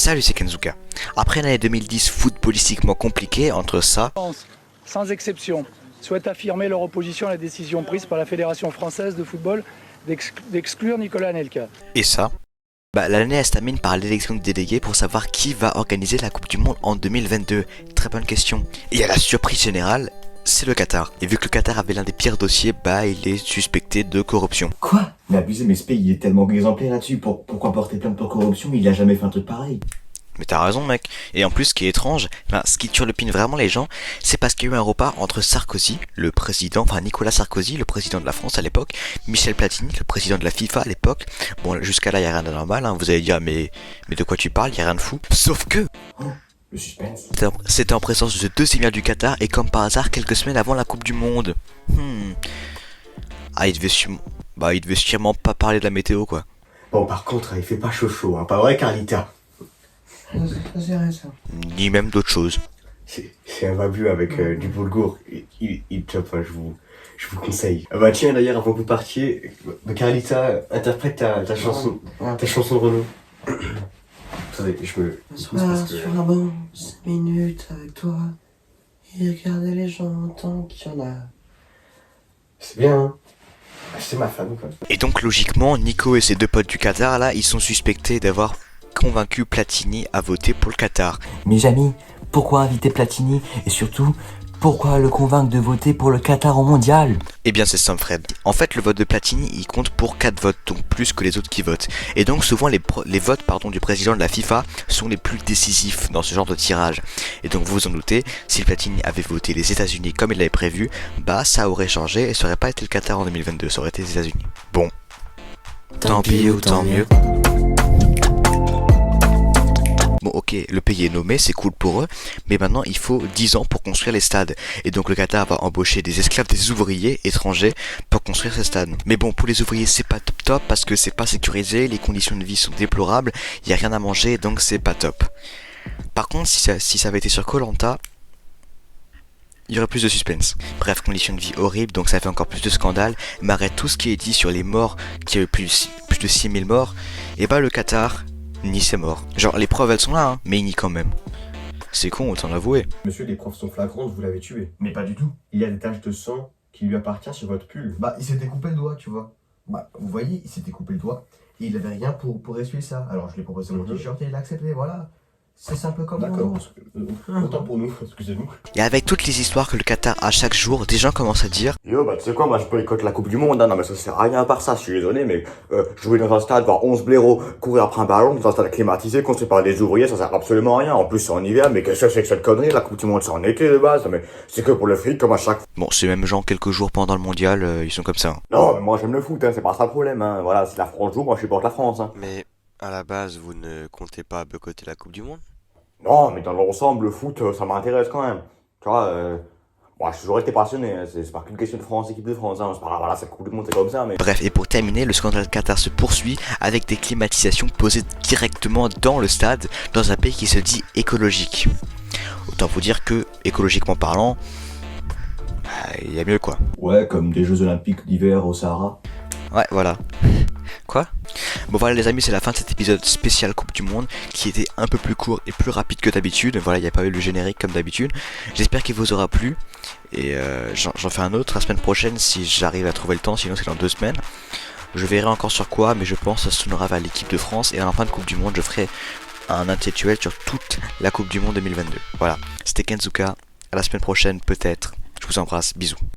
Salut, c'est Kenzuka. Après l'année 2010 footballistiquement compliquée, entre ça, sans exception, souhaitent affirmer leur opposition à la décision prise par la Fédération française de football d'exclure Nicolas Anelka. et ça, l'année elle se termine par l'élection de délégués pour savoir qui va organiser la Coupe du Monde en 2022. Très bonne question. Et à la surprise générale, c'est le Qatar. Et vu que le Qatar avait l'un des pires dossiers, il est suspecté de corruption. Quoi? Mais abusé, mais ce pays il est tellement exemplaire là-dessus. Pourquoi porter plainte pour corruption? Il a jamais fait un truc pareil. Mais t'as raison mec. Et en plus ce qui est étrange, ce qui turlupine vraiment les gens, c'est parce qu'il y a eu un repas entre Sarkozy, le président, Nicolas Sarkozy, le président de la France à l'époque, Michel Platini, le président de la FIFA à l'époque. Bon jusqu'à là il y a rien d'anormal, vous allez dire mais de quoi tu parles, il y a rien de fou. Sauf que Le suspense. c'était en présence de deux émirs du Qatar et comme par hasard quelques semaines avant la Coupe du Monde. Il devait sûrement pas parler de la météo quoi. Bon, par contre, il fait pas chaud, hein. Pas vrai, Carlita? C'est rien ça. Ni même d'autres choses. C'est un babu avec du boulgour. Il top, hein, je vous conseille. Tiens, d'ailleurs, avant que vous partiez, Carlita, interprète ta chanson de Renaud. Attendez, je me S'asseoir sur un banc, 5 minutes avec toi, et regarder les gens tant qu'il y en a. C'est bien, hein. C'est ma femme, quoi. Et donc logiquement, Nico et ses deux potes du Qatar là, ils sont suspectés d'avoir convaincu Platini à voter pour le Qatar. Mes amis, pourquoi inviter Platini et surtout, pourquoi le convaincre de voter pour le Qatar au mondial? Eh bien c'est simple Fred. En fait le vote de Platini il compte pour 4 votes, donc plus que les autres qui votent. Et donc souvent les votes du président de la FIFA sont les plus décisifs dans ce genre de tirage. Et donc vous vous en doutez, si Platini avait voté les États-Unis comme il l'avait prévu, ça aurait changé et ça aurait pas été le Qatar en 2022, ça aurait été les États-Unis. Bon, tant pis ou tant mieux. Bon ok, le pays est nommé, c'est cool pour eux, mais maintenant il faut 10 ans pour construire les stades. Et donc le Qatar va embaucher des esclaves, des ouvriers étrangers pour construire ces stades. Mais bon, pour les ouvriers c'est pas top parce que c'est pas sécurisé, les conditions de vie sont déplorables, il y a rien à manger donc c'est pas top. Par contre si ça avait été sur Koh Lanta, il y aurait plus de suspense. Bref, conditions de vie horribles, donc ça fait encore plus de scandale. Mais arrête tout ce qui est dit sur les morts, qu'il y a eu plus de 6000 morts, et le Qatar nie ses morts. Genre les preuves elles sont là, mais il nie quand même. C'est con, autant l'avouer. Monsieur, les preuves sont flagrantes, vous l'avez tué. Mais pas du tout. Il y a des taches de sang qui lui appartiennent sur votre pull. Il s'était coupé le doigt, tu vois. Vous voyez, il s'était coupé le doigt et il avait rien pour essuyer ça. Alors je lui ai proposé mon t-shirt et il a accepté, voilà. C'est simple comme D'accord. Autant pour nous, excusez-nous. Et avec toutes les histoires que le Qatar a chaque jour, des gens commencent à dire Yo, tu sais quoi, moi je boycotte la Coupe du Monde, hein. Non mais ça sert à rien à part ça, je suis désolé, mais jouer dans un stade, voir 11 blaireaux courir après un ballon, dans un stade climatisé, construit par des ouvriers, ça sert absolument à rien. En plus c'est en hiver, mais qu'est-ce que c'est que cette connerie? La Coupe du Monde c'est en été de base, mais c'est que pour le fric comme à chaque... Bon, ces mêmes gens, quelques jours pendant le mondial, ils sont comme ça. Non, mais moi j'aime le foot, hein, c'est pas ça le problème, hein. Voilà, si la France joue, moi je supporte la France, hein. Mais à la base, vous ne comptez pas boycotter la Coupe du Monde? Non, mais dans l'ensemble, le foot, ça m'intéresse quand même. Tu vois, moi, j'ai toujours été passionné, hein. C'est pas qu'une question de France, équipe de France, hein. C'est pas grave, voilà, cette Coupe du Monde, c'est comme ça, mais... Bref, et pour terminer, le scandale Qatar se poursuit avec des climatisations posées directement dans le stade, dans un pays qui se dit écologique. Autant vous dire que, écologiquement parlant, il y a mieux quoi. Ouais, comme des Jeux Olympiques d'hiver au Sahara. Ouais, voilà. Quoi? Bon voilà les amis, c'est la fin de cet épisode spécial Coupe du Monde qui était un peu plus court et plus rapide que d'habitude. Voilà, il n'y a pas eu le générique comme d'habitude. J'espère qu'il vous aura plu. Et j'en fais un autre la semaine prochaine si j'arrive à trouver le temps, sinon c'est dans 2 semaines. Je verrai encore sur quoi, mais je pense que ça se tournera vers l'équipe de France. Et à la fin de Coupe du Monde, je ferai un intellectuel sur toute la Coupe du Monde 2022. Voilà, c'était Kenzuka. À la semaine prochaine peut-être. Je vous embrasse, bisous.